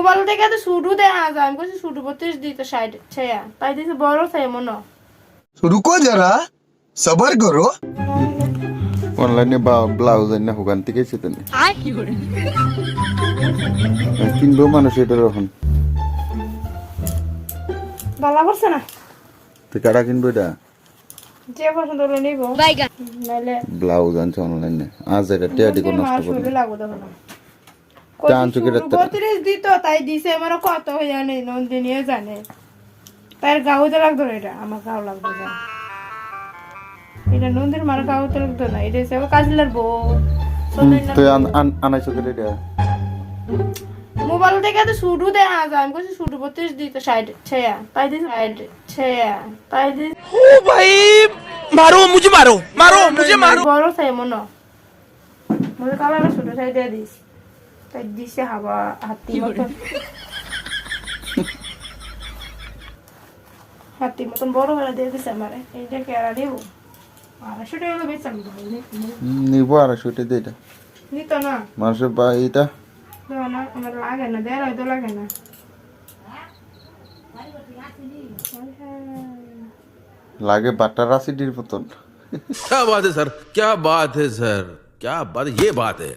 mobile থেকে তো শুরু দেখা যায় আমি কইছি শুরু 32 দিতে সাইড ছায়া তাই দিছে বড় ছাই মনে रुको जरा सबर करो অনলাইনে ব্লাউজ না হুগান থেকে এসেছেন কিনবো মানুষ এটা এখন ভালো করছে না তো কারা কিনবো এটা যে পছন্দ হলো নিব নাইলে ব্লাউজ আনছে অনলাইনে আজ এটা টিয়াটি করে নষ্ট করবো শুরু লাগবে তখন টান চোখে রাখতে 32 দিত তাই দিছে আমার কত হয়ে জানে নন্দিনীও জানে তার গাউতে লাগতো না এটা আমার গাও লাগতো না এটা নন্দির মার গাউতে লাগতো না এটা সব কাজলার বউ তুই আনাইছো কেটে এটা মোবাইল থেকে তো শুরু দেখা যায় আমি কইছি শুরু 32 দিতে সাইড ছায়া তাই দিছে সাইড ছায়া তাই দিছে ओ भाई मारो मुझे मारो मारो मुझे मारो বড় ছাই মনে মনে কালার ছোট ছাই দিয়ে দিস তাই দিছে হাওয়া হাতি মতন বড় হয়ে দিয়ে দিছে আমারে এইটা কে আর দিব আর সেটা হলো বেচাম নিবো আর শুটে দে এটা নিত না মানুষের বা এটা না আমার লাগে না দেড় হয়তো লাগে না লাগে বাটার অ্যাসিডের মতন क्या बात है सर क्या बात है सर क्या बात ये बात है